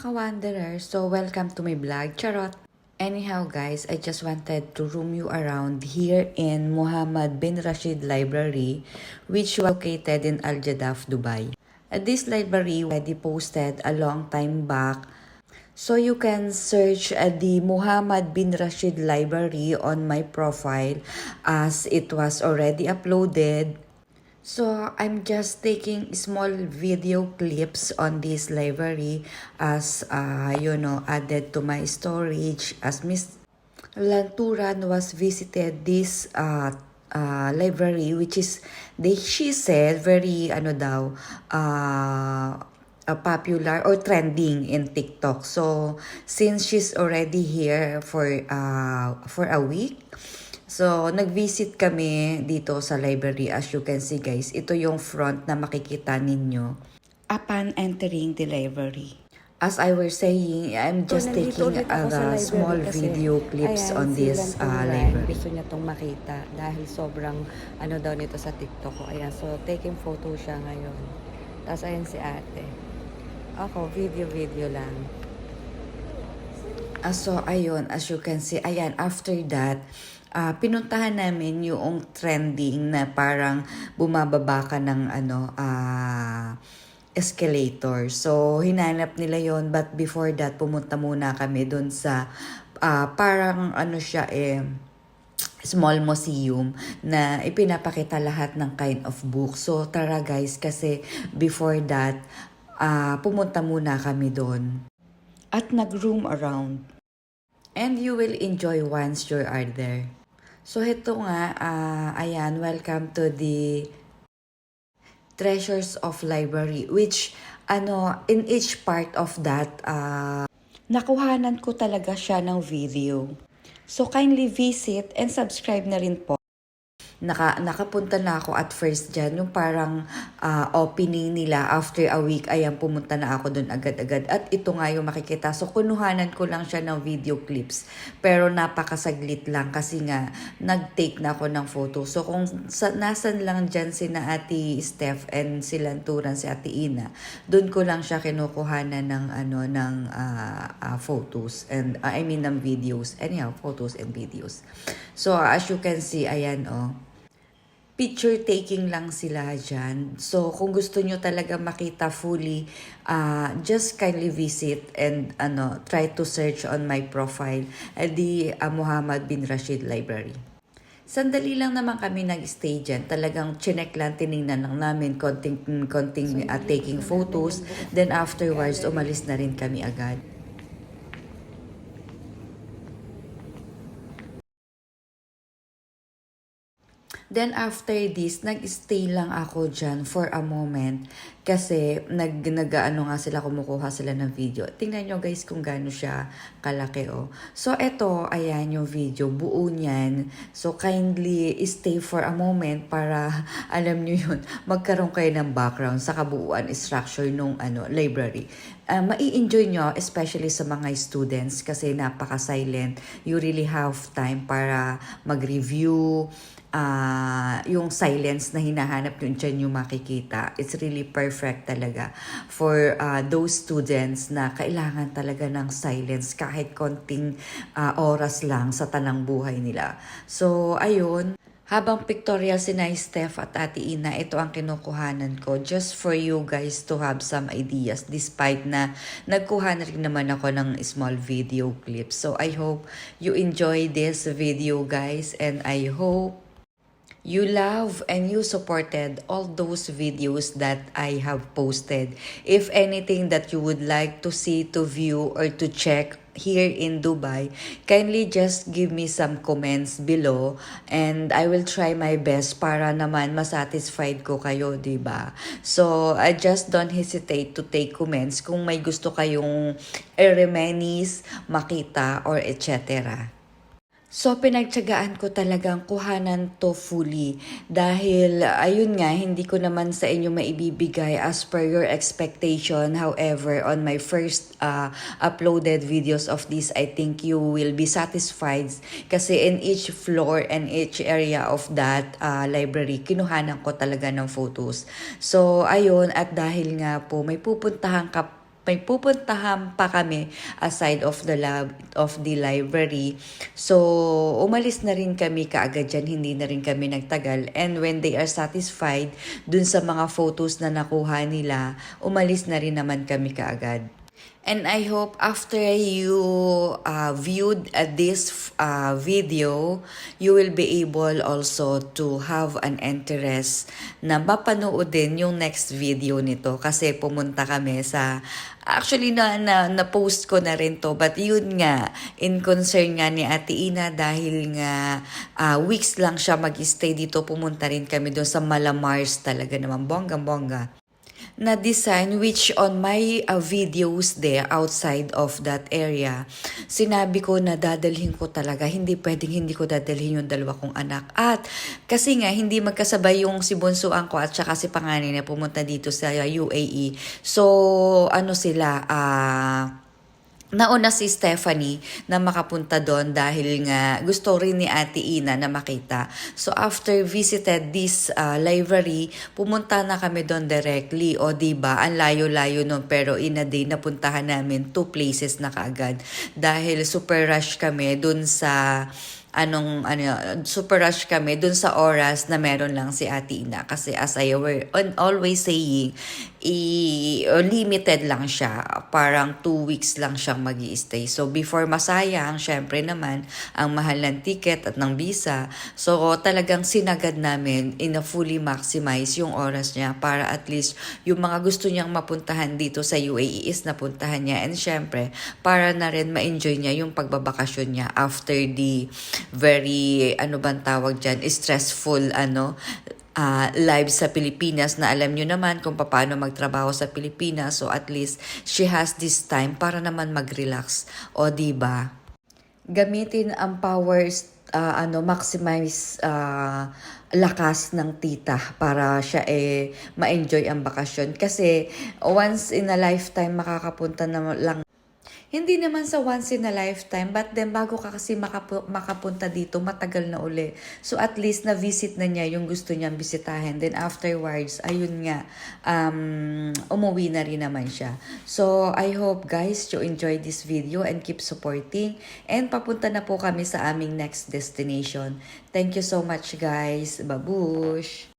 ka-wanderer, so welcome to my vlog, charot! Anyhow guys, I just wanted to roam you around here in Mohammed bin Rashid Library, which was located in Al Jadaf, Dubai. This library already posted a long time back, so you can search the Mohammed bin Rashid Library on my profile as it was already uploaded. So I'm just taking small video clips on this library as added to my storage as Miss Lanturan was visited this library, which is she said very popular or trending in TikTok. So since she's already here for a week, so, nag-visit kami dito sa library. As you can see guys, ito yung front na makikita ninyo upon entering the library. As I was saying, I'm just taking small video clips on this library. Gusto niya itong makita dahil sobrang daw nito sa TikTok ko. Ayan, so taking photo siya ngayon. Tapos ayan si ate. Ako, video lang. So, ayun, as you can see, ayan, after that, pinuntahan namin yung trending na parang bumababa ka ng escalator. So, hinanap nila yon, but before that, pumunta muna kami dun sa parang small museum na ipinapakita lahat ng kind of book. So, tara guys, kasi before that, pumunta muna kami doon at nag-roam around. And you will enjoy once you are there. So, ito nga, ayan, welcome to the Treasures of Library, which, in each part of that, nakuhanan ko talaga siya ng video. So, kindly visit and subscribe na rin po. Nakapunta na ako at first dyan, yung parang opening nila after a week, ayan, pumunta na ako dun agad-agad. At ito nga yung makikita. So, kunuhanan ko lang siya ng video clips. Pero napakasaglit lang kasi nga, nag-take na ako ng photo. So, kung nasan lang dyan sina Ate Steph and si Lanturan, si Ate Ina, dun ko lang siya kinukuhanan ng photos and ng videos. Anyhow, photos and videos. So, as you can see, ayan, picture taking lang sila dyan. So, kung gusto nyo talaga makita fully, just kindly visit and try to search on my profile, the Mohammed bin Rashid Library. Sandali lang naman kami nag-stay dyan. Talagang chinek lang, tinignan lang namin, konting taking photos. Then afterwards, umalis na rin kami agad. Then after this, nag-stay lang ako dyan for a moment kasi nga sila, kumukuha sila ng video. Tingnan nyo guys kung gaano siya kalaki So eto, ayan yung video, buo niyan. So kindly stay for a moment para alam nyo yun, magkaroon kayo ng background sa kabuuan structure nung library. Mai-enjoy nyo, especially sa mga students kasi napaka-silent. You really have time para mag-review, yung silence na hinahanap nyo dyan yung makikita. It's really perfect talaga for those students na kailangan talaga ng silence kahit konting oras lang sa tanang buhay nila. So, ayun. Habang pictorial si Steph at Ate Ina, ito ang kinukuhanan ko just for you guys to have some ideas despite na nagkuha na rin naman ako ng small video clips. So, I hope you enjoy this video guys and I hope you love and you supported all those videos that I have posted. If anything that you would like to see, to view, or to check here in Dubai, kindly just give me some comments below and I will try my best para naman masatisfied ko kayo, diba? So, I just don't hesitate to take comments kung may gusto kayong reminisce, makita, or etc. So, pinagtyagaan ko talagang kuhanan to fully dahil, ayun nga, hindi ko naman sa inyo maibibigay as per your expectation. However, on my first uploaded videos of this, I think you will be satisfied kasi in each floor and each area of that library, kinuhanan ko talaga ng photos. So, ayun, at dahil nga po, may pupuntahan ka may pupuntahan pa kami aside of the library. So, umalis na rin kami kaagad dyan, hindi na rin kami nagtagal. And when they are satisfied dun sa mga photos na nakuha nila, umalis na rin naman kami kaagad. And I hope after you viewed this video, you will be able also to have an interest na mapanood din yung next video nito. Kasi pumunta kami sa, actually na-post ko na rin to. But yun nga, in concern nga ni Ate Ina dahil nga weeks lang siya mag-stay dito, pumunta rin kami doon sa Malamars, talaga naman bonggang-bongga na design, which on my videos there outside of that area, sinabi ko na dadalhin ko talaga, hindi pwedeng hindi ko dadalhin yung dalawa kong anak. At kasi nga hindi magkasabay yung si bunsuan ko at saka si panganay na pumunta dito sa UAE. So ano sila, nauna si Stephanie na makapunta doon dahil nga gusto rin ni Ate Ina na makita. So after visited this library, pumunta na kami doon directly. O diba, ang layo-layo nun, pero in a day napuntahan namin 2 places na kaagad. Dahil super rush kami doon sa super rush kami dun sa oras na meron lang si Ate Ina. Kasi as I were always saying, limited lang siya. Parang 2 weeks lang siyang mag-i-stay. So before masayang, syempre naman, ang mahal ng ticket at ng visa. So talagang sinagad namin in a fully maximize yung oras niya para at least yung mga gusto niyang mapuntahan dito sa UAE is napuntahan niya. And syempre, para na rin ma-enjoy niya yung pagbabakasyon niya after the very, bang tawag dyan, stressful, live sa Pilipinas na alam nyo naman kung paano magtrabaho sa Pilipinas. So at least she has this time para naman mag-relax. O diba? Gamitin ang powers, maximize lakas ng tita para siya ma-enjoy ang bakasyon. Kasi once in a lifetime makakapunta na lang. Hindi naman sa once in a lifetime, but then bago ka kasi makapunta dito, matagal na uli. So at least na-visit na niya yung gusto niyang bisitahin. Then afterwards, ayun nga, umuwi na rin naman siya. So I hope guys, you enjoy this video and keep supporting. And papunta na po kami sa aming next destination. Thank you so much guys. Babush!